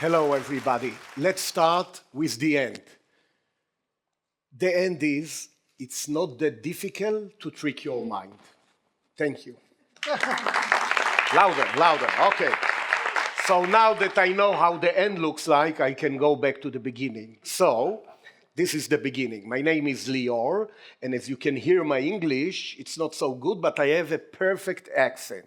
Hello, everybody. Let's start with the end. The end is, it's not that difficult to trick your mind. Thank you. Louder, louder. Okay. So now that I know how the end looks like, I can go back to the beginning. So, this is the beginning. My name is Lior, and as you can hear my English, it's not so good, but I have a perfect accent.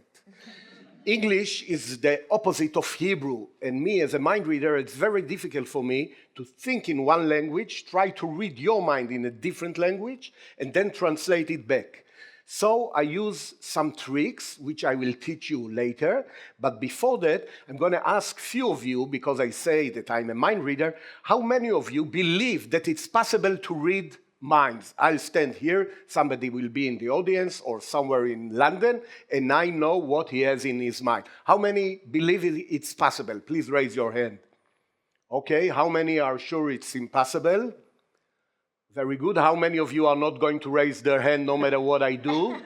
English is the opposite of Hebrew, and me as a mind reader, it's very difficult for me to think in one language, try to read your mind in a different language, and then translate it back. So I use some tricks, which I will teach you later, but before that, I'm going to ask few of you, because I say that I'm a mind reader, how many of you believe that it's possible to read minds? I'll stand here, somebody will be in the audience or somewhere in London, and I know what he has in his mind. How many believe it's possible? Please raise your hand. Okay, how many are sure it's impossible? Very good. How many of you are not going to raise their hand no matter what I do?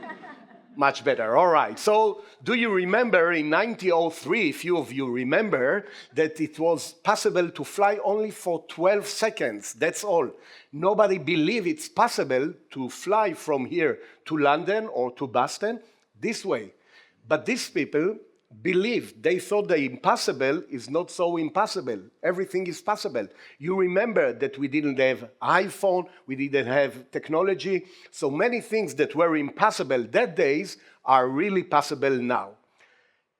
Much better. All right. So do you remember in 1903, few of you remember, that it was possible to fly only for 12 seconds. That's all. Nobody believed it's possible to fly from here to London or to Boston this way. But these people believed, they thought the impossible is not so impossible. Everything is possible. You remember that we didn't have iPhone, we didn't have technology, so many things that were impossible that days are really possible now.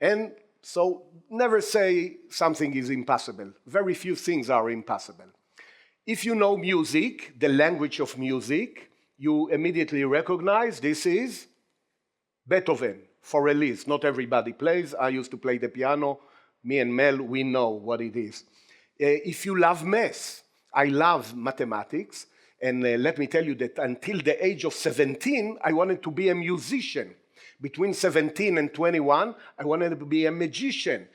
And so never say something is impossible. Very few things are impossible. If you know music, the language of music, you immediately recognize this is Beethoven. For Elise, not everybody plays. I used to play the piano. Me and Mel, we know what it is. If you love math, I love mathematics. And let me tell you that until the age of 17, I wanted to be a musician. Between 17 and 21, I wanted to be a magician.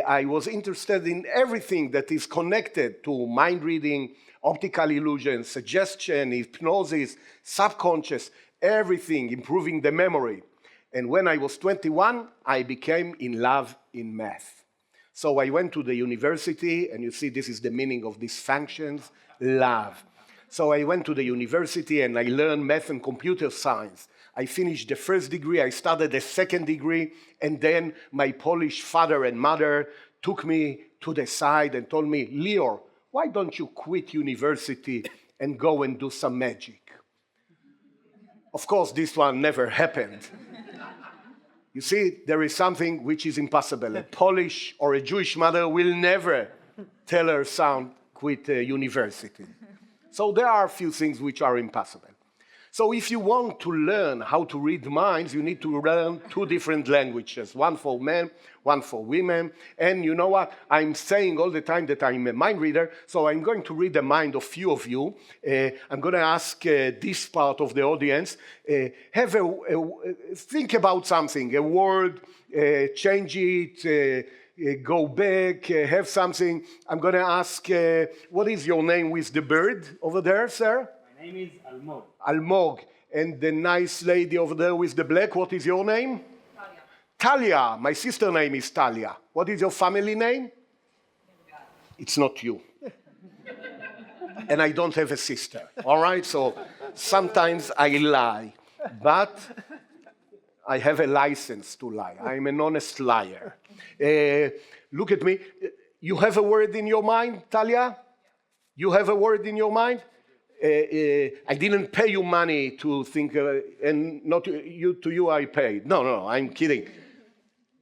I was interested in everything that is connected to mind reading, optical illusion, suggestion, hypnosis, subconscious, everything, improving the memory. And when I was 21, I became in love in math. So I went to the university, and you see this is the meaning of these functions, love. So I went to the university and I learned math and computer science. I finished the first degree, I started the second degree, and then my Polish father and mother took me to the side and told me, Lior, why don't you quit university and go and do some magic? Of course, this one never happened. You see, there is something which is impossible. A Polish or a Jewish mother will never tell her son quit university. So there are a few things which are impossible. So if you want to learn how to read minds, you need to learn two different languages, one for men, one for women. And you know what? I'm saying all the time that I'm a mind reader, so I'm going to read the mind of few of you. I'm going to ask this part of the audience, think about something, a word, change it, go back, have something. I'm going to ask, what is your name with the bird over there, sir? My name is Almog. Almog. And the nice lady over there with the black, what is your name? Talia. Talia. My sister's name is Talia. What is your family name? It's not you. And I don't have a sister, all right? So sometimes I lie, but I have a license to lie. I'm an honest liar. Look at me. You have a word in your mind, Talia? You have a word in your mind? I didn't pay you money to think, and not to you I paid. No, I'm kidding.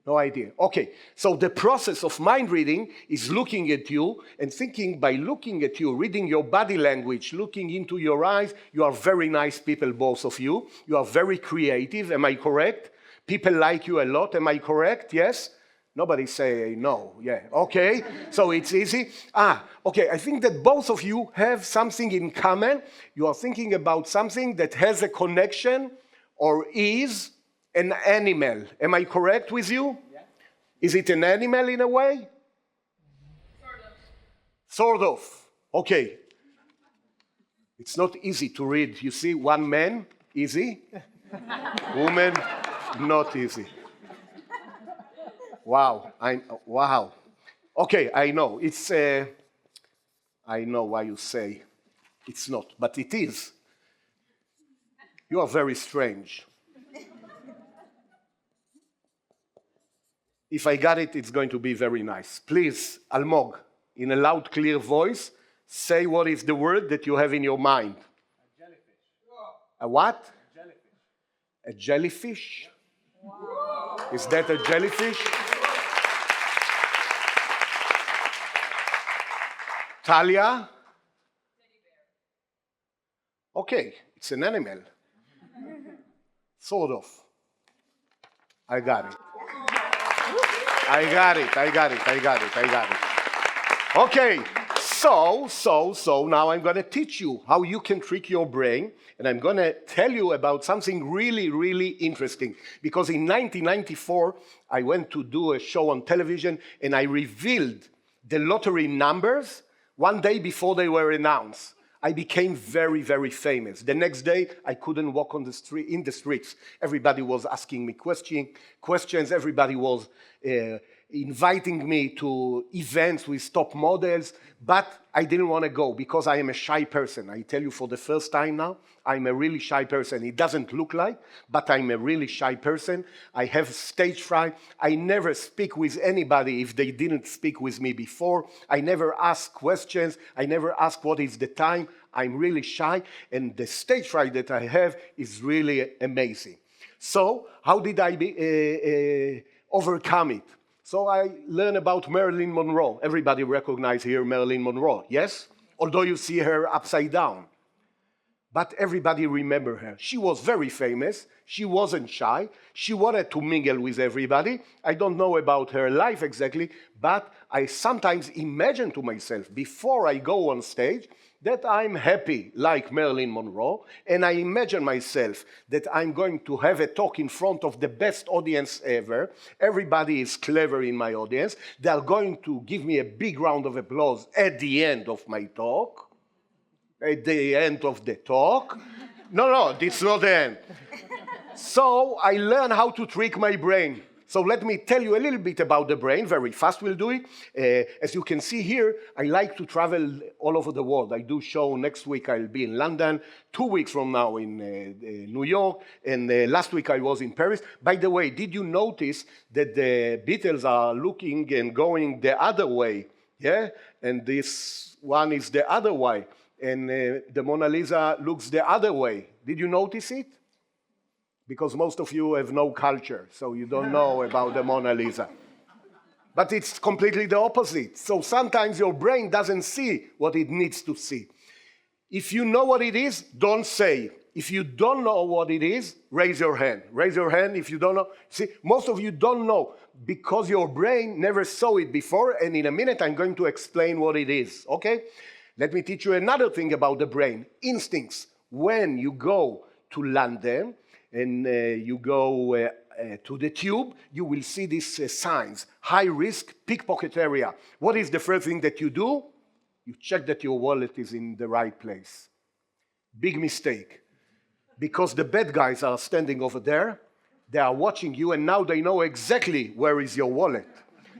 No idea. Okay, so the process of mind reading is looking at you and thinking by looking at you, reading your body language, looking into your eyes. You are very nice people, both of you. You are very creative, am I correct? People like you a lot, am I correct? Yes? Nobody say no, yeah, okay, so it's easy. Okay, I think that both of you have something in common. You are thinking about something that has a connection or is an animal. Am I correct with you? Yeah. Is it an animal in a way? Sort of. Okay. It's not easy to read. You see, one man, easy. Woman, not easy. Wow. Okay, I know. I know why you say it's not, but it is. You are very strange. If I got it, it's going to be very nice. Please, Almog, in a loud, clear voice, say what is the word that you have in your mind. A jellyfish. A what? A jellyfish. A jellyfish? Wow. Is that a jellyfish? Talia? Teddy bear. Okay, it's an animal. Sort of. I got it. I got it. Okay, so now I'm going to teach you how you can trick your brain, and I'm going to tell you about something really, really interesting. Because in 1994, I went to do a show on television, and I revealed the lottery numbers one day before they were announced. I became very, very famous. The next day, I couldn't walk on the street, in the streets. Everybody was asking me questions. Everybody was inviting me to events with top models, but I didn't want to go because I am a shy person. I tell you for the first time now, I'm a really shy person. It doesn't look like, but I'm a really shy person. I have stage fright. I never speak with anybody if they didn't speak with me before. I never ask questions. I never ask what is the time. I'm really shy, and the stage fright that I have is really amazing. So how did I overcome it? So I learned about Marilyn Monroe. Everybody recognizes here Marilyn Monroe, yes? Although you see her upside down. But everybody remember her. She was very famous. She wasn't shy. She wanted to mingle with everybody. I don't know about her life exactly, but I sometimes imagine to myself, before I go on stage, that I'm happy like Marilyn Monroe, and I imagine myself that I'm going to have a talk in front of the best audience ever. Everybody is clever in my audience. They are going to give me a big round of applause at the end of my talk. At the end of the talk. No, it's not the end. So I learned how to trick my brain. So let me tell you a little bit about the brain. Very fast we'll do it. As you can see here, I like to travel all over the world. I do show next week. I'll be in London. 2 weeks from now in New York. And last week I was in Paris. By the way, did you notice that the Beatles are looking and going the other way? Yeah? And this one is the other way. And the Mona Lisa looks the other way. Did you notice it? Because most of you have no culture, so you don't know about the Mona Lisa. But it's completely the opposite. So sometimes your brain doesn't see what it needs to see. If you know what it is, don't say. If you don't know what it is, raise your hand. Raise your hand if you don't know. See, most of you don't know because your brain never saw it before, and in a minute I'm going to explain what it is, okay? Let me teach you another thing about the brain. Instincts. When you go to London, and you go to the tube, you will see these signs. High risk, pickpocket area. What is the first thing that you do? You check that your wallet is in the right place. Big mistake. Because the bad guys are standing over there, they are watching you, and now they know exactly where is your wallet.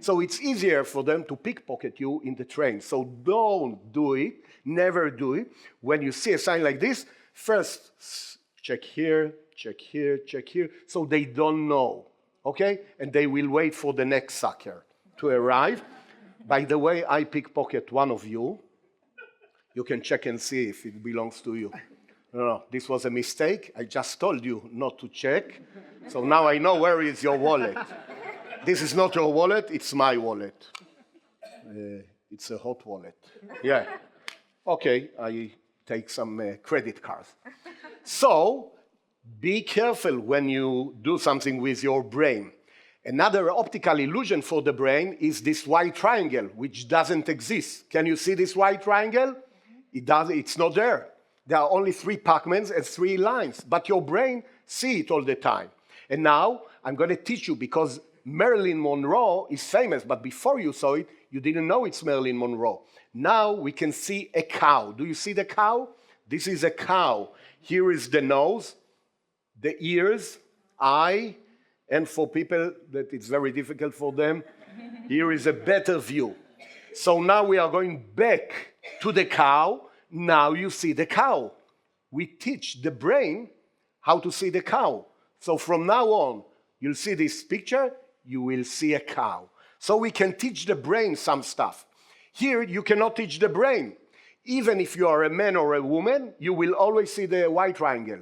So it's easier for them to pickpocket you in the train. So don't do it, never do it. When you see a sign like this, first check here, check here, check here, so they don't know, okay? And they will wait for the next sucker to arrive. By the way, I pickpocket one of you. You can check and see if it belongs to you. No, this was a mistake. I just told you not to check. So now I know where is your wallet. This is not your wallet, it's my wallet. It's a hot wallet. Yeah. Okay, I take some credit cards. So, be careful when you do something with your brain. Another optical illusion for the brain is this white triangle, which doesn't exist. Can you see this white triangle? It's not there. There are only 3 Pac-Mans and 3 lines, but your brain sees it all the time. And now, I'm going to teach you, because Marilyn Monroe is famous, but before you saw it, you didn't know it's Marilyn Monroe. Now we can see a cow. Do you see the cow? This is a cow. Here is the nose, the ears, and for people that it's very difficult for them, here is a better view. So now we are going back to the cow. Now you see the cow. We teach the brain how to see the cow. So from now on, you'll see this picture, you will see a cow. So we can teach the brain some stuff. Here, you cannot teach the brain. Even if you are a man or a woman, you will always see the white triangle.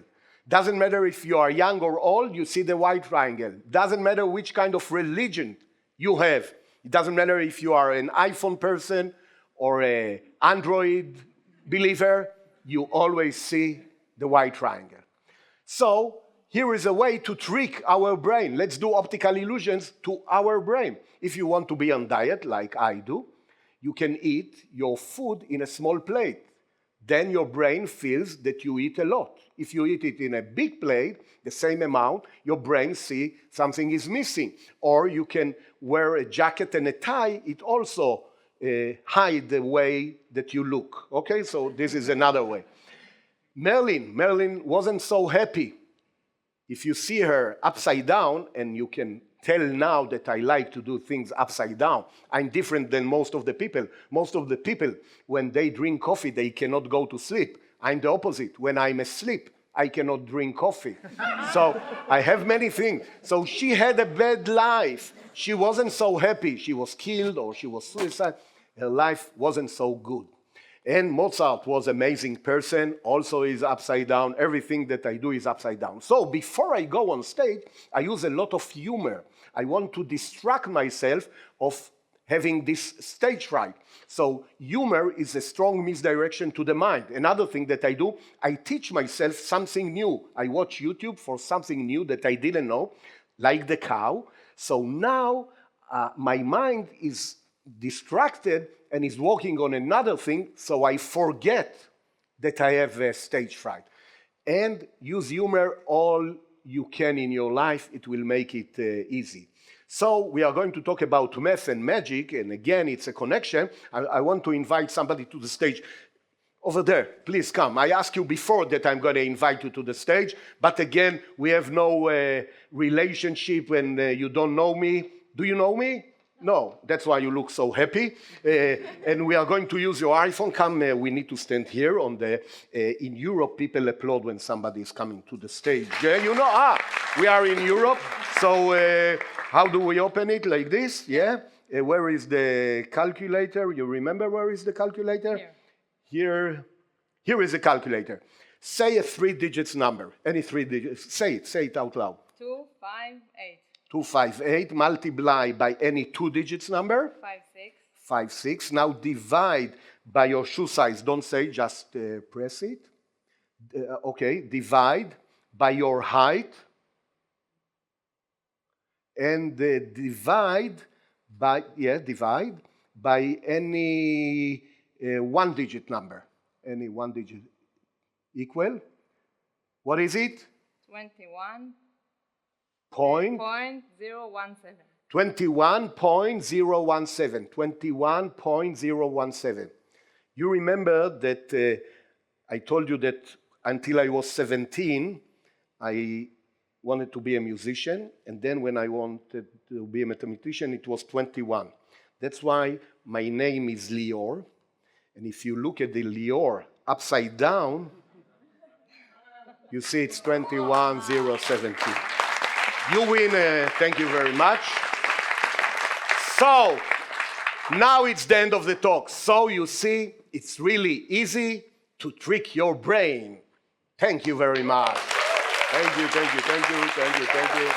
Doesn't matter if you are young or old, you see the white triangle. Doesn't matter which kind of religion you have. It doesn't matter if you are an iPhone person or an Android believer, you always see the white triangle. So here is a way to trick our brain. Let's do optical illusions to our brain. If you want to be on diet, like I do, you can eat your food in a small plate. Then your brain feels that you eat a lot. If you eat it in a big plate, the same amount, your brain sees something is missing. Or you can wear a jacket and a tie, it also hides the way that you look. Okay, so this is another way. Merlin wasn't so happy. If you see her upside down, and you can tell now that I like to do things upside down. I'm different than most of the people. Most of the people, when they drink coffee, they cannot go to sleep. I'm the opposite. When I'm asleep, I cannot drink coffee. So I have many things. So she had a bad life. She wasn't so happy. She was killed or she was suicide. Her life wasn't so good. And Mozart was an amazing person, also is upside down. Everything that I do is upside down. So before I go on stage, I use a lot of humor. I want to distract myself of having this stage fright. So humor is a strong misdirection to the mind. Another thing that I do, I teach myself something new. I watch YouTube for something new that I didn't know, like the cow. So now my mind is distracted and is working on another thing, so I forget that I have a stage fright. And use humor all you can in your life. It will make it easy. So we are going to talk about math and magic, and again, it's a connection. I want to invite somebody to the stage. Over there, please come. I asked you before that I'm going to invite you to the stage, but again, we have no relationship and you don't know me. Do you know me? No, that's why you look so happy. And we are going to use your iPhone. Come, we need to stand here on the... in Europe, people applaud when somebody is coming to the stage. You know, we are in Europe. So how do we open it? Like this, yeah? Where is the calculator? You remember where is the calculator? Here. Here is the calculator. Say a 3 digits number. Any 3 digits. Say it out loud. 258. 258, multiply by any 2 digits number. 56. 56. Now divide by your shoe size. Don't say, just press it. Okay, divide by your height. And divide by any 1 digit number. Any 1 digit equal. What is it? 21. Point 017. 21.017. 21.017. You remember that I told you that until I was 17, I wanted to be a musician, and then when I wanted to be a mathematician, it was 21. That's why my name is Lior, and if you look at the Lior upside down, you see it's 21.017. You win, thank you very much. So, now it's the end of the talk. So you see, it's really easy to trick your brain. Thank you very much. Thank you, thank you, thank you, thank you, thank you.